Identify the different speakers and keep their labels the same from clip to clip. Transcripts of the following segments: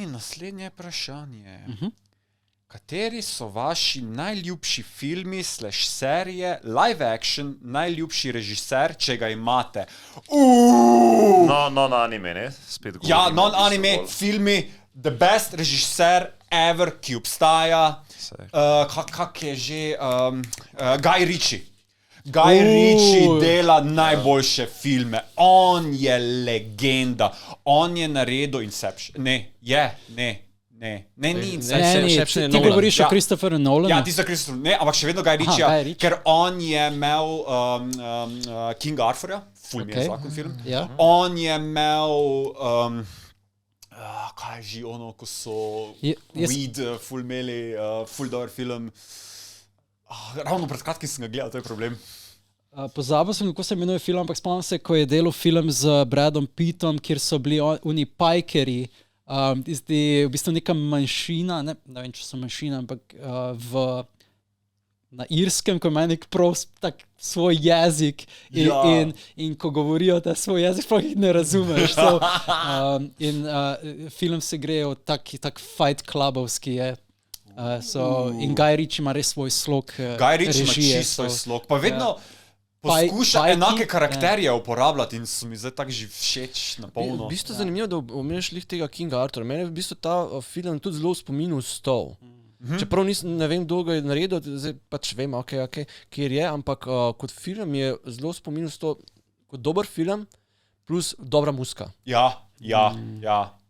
Speaker 1: Naslednje vprašanje. Kateri so vaši najljubši filmi / serije, live action, najljubši režiser, če ga imate?
Speaker 2: Non-anime, ne? Spet govorim.
Speaker 1: Ja, non-anime filmi, the best režiser ever, ki obstaja. Kak je že? Guy Ritchie. Guy Ritchie dela najboljše filme. On je legenda. On je naredil Inception. Ne, ni Inception.
Speaker 3: Ti govoriš o Christopheru Nolanu?
Speaker 1: Ja, ti so Christopher, ne, ampak še vedno Guy Ritchie, ker on je imel King Arthurja, ful mi je zakon film. On je imel kaj že ono, ko so Weed ful imeli, ful dober film. Ravno pred kratkim sem ga gledal, to je problem.
Speaker 3: Pozabil sem, kako se imenuje film, ampak spomnim se, ko je delal film z Bradom Pittom, kjer so bili oni pajkeri, v bistvu neka manjšina, ne vem, če so manjšina, ampak na Irskem, ko ima nek tak svoj jezik in ko govorijo ta svoj jezik, sploh jih ne razumeš. Film se gre o tak fight clubovski je. In Guy Ritchie ima res svoj slog režije.
Speaker 1: Guy Ritchie ima čisto svoj slog, pa vedno poskuša enake karakterje uporabljati in so mi zdaj tako že všeč na polno.
Speaker 4: V bistvu zanimivo, da omenjaš tega Kinga Arthura. Mene je v bistvu ta film tudi zelo spominil Stol. Čeprav ne vem, dolgo je naredil, zdaj pač vem, kjer je, ampak kot film je zelo spominil Stol, kot dober film plus dobra muzika.
Speaker 1: Ja.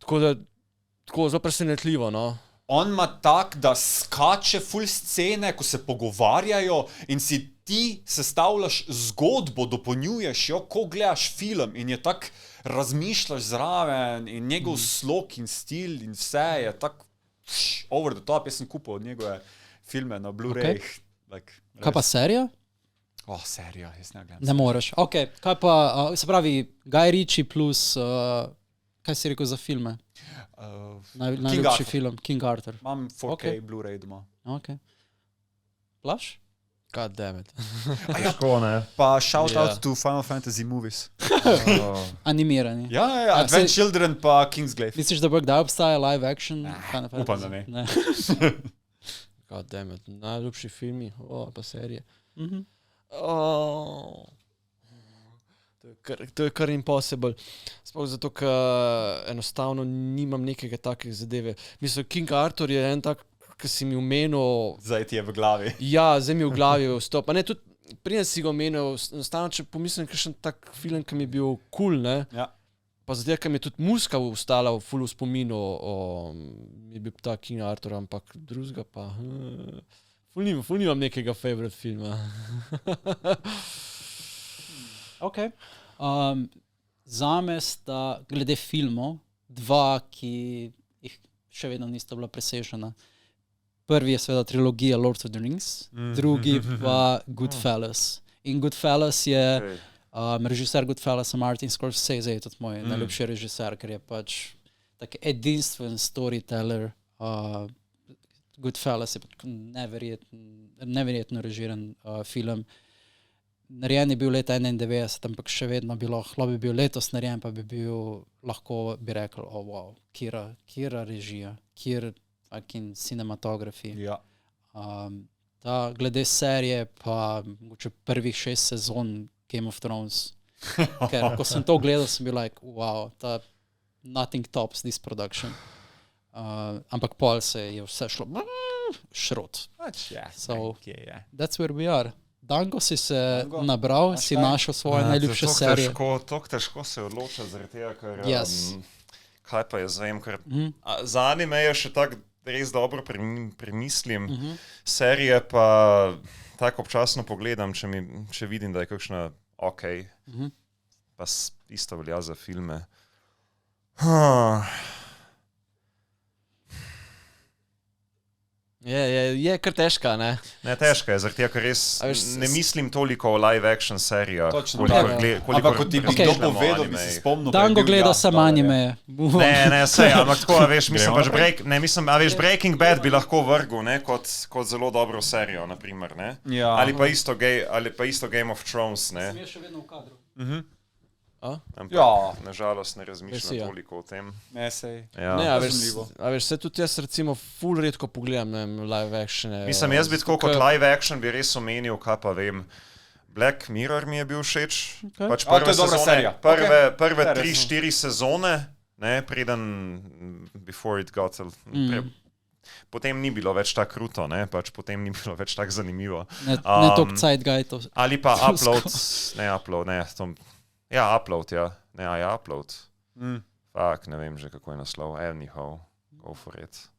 Speaker 4: Tako zelo presenetljivo, no.
Speaker 1: On ima tak, da skače ful scene, ko se pogovarjajo in si ti sestavljaš zgodbo, dopolnjuješ jo, ko gledaš film in je tak, razmišljaš zraven in njegov slog in stil in vse je tak over the top. Jaz sem kupil od njegove filme na Blu-ray.
Speaker 3: Kaj pa serija?
Speaker 1: Serija, jaz ne gledam.
Speaker 3: Ne moreš. Kaj pa, se pravi, Guy Ritchie plus, kaj si rekel za filme? Najljubši film, King Arthur.
Speaker 1: Imam 4K Blu-ray doma.
Speaker 3: Blaž?
Speaker 4: God damn it.
Speaker 2: Težko, ne?
Speaker 1: Pa shout out to Final Fantasy movies.
Speaker 3: Animirani.
Speaker 1: Ja, Advent Children pa Kingsglaive.
Speaker 3: Misliš, da bo kdaj obstaja live action?
Speaker 1: Upam, da ne.
Speaker 4: God damn it. Najljubši filmi, pa serije. To je kar impossible. Sploh zato, ker enostavno nimam nekega takih zadeve. Mislim, King Arthur je en tak, ki si mi omenil...
Speaker 1: Zdaj ti je v glavi.
Speaker 4: Ja, zdaj mi je v glavi vstop. Pa ne, tudi prije si ga omenil, enostavno, če pomislim, kakšen tak film, ki mi je bil cool, ne?
Speaker 1: Ja.
Speaker 4: Pa zdaj, ker mi je tudi muzika ostala v ful v spominu, mi je bil ta King Arthur, ampak drugega pa... Ful nimam nekega favorite filma.
Speaker 3: Zame sta glede filmov dva, ki jih še vedno nista bila presežena. Prvi je seveda trilogija Lord of the Rings, drugi pa Goodfellas. In Goodfellas je režiser Goodfellasa Martin Scorsese, je tudi moj najljubši režiser, ker je pač tak edinstven storyteller. Goodfellas je pač neverjetno režiran film. Narejen je bil leta 91, ampak še vedno bi lahko bi bil letos narejen, pa bi bil, lahko bi rekel, wow, kjera režija, kjer fucking cinematografi.
Speaker 1: Ja.
Speaker 3: Glede serije pa mogoče prvih 6 sezon Game of Thrones, ker ko sem to gledal, sem bil like, wow, nothing tops this production. Ampak pol se je vse šlo šrot. So, that's where we are. Dango si se nabral, si našel svoje najljubše serije.
Speaker 2: Tako težko se odloča zaradi tega, ker kaj pa jaz vem, ker za anime je še tako res dobro premislim, serije pa tako občasno pogledam, če vidim, da je kakšna pa isto velja za filme.
Speaker 4: Je kar težka, ne?
Speaker 2: Ne, težka je, zaradi tega, ker res ne mislim toliko o live action serijah.
Speaker 1: Ampak kot ti bi kdo povedal, bi si spomnil.
Speaker 3: Dango gleda sam anime.
Speaker 2: Ne, sej, ampak tako, veš, mislim pač Breaking Bad bi lahko vrgel, ne, kot zelo dobro serijo, naprimer, ne? Ali pa isto Game of Thrones, ne?
Speaker 3: Sem je še vedno v kadru.
Speaker 2: Ampak
Speaker 1: Ja.
Speaker 2: nažalost ne
Speaker 4: Res
Speaker 2: razmišljam
Speaker 4: je, ja.
Speaker 2: toliko o tem.
Speaker 1: Ne, sej.
Speaker 2: Ja.
Speaker 4: Ne,
Speaker 1: Razumljivo.
Speaker 4: a veš, se tudi jaz recimo ful redko pogledam, ne vem, live actione.
Speaker 2: Mislim, jaz bi tako kot live action bi res omenil, kaj pa vem. Black Mirror mi je bil všeč.
Speaker 3: Okay.
Speaker 2: Pač
Speaker 1: To
Speaker 2: prve
Speaker 1: je dobra
Speaker 2: sezone,
Speaker 1: serija.
Speaker 2: prve
Speaker 1: Ja,
Speaker 2: 3-4 sezone, ne, preden Before it got potem ni bilo več tako kruto, ne, pač potem ni bilo več tako zanimivo.
Speaker 3: Ne toliko Zeitgeistov.
Speaker 2: Ali pa upload, upload, ja. Ne, upload. Fak, ne vem že, kako je naslov. Anyhow, go for it.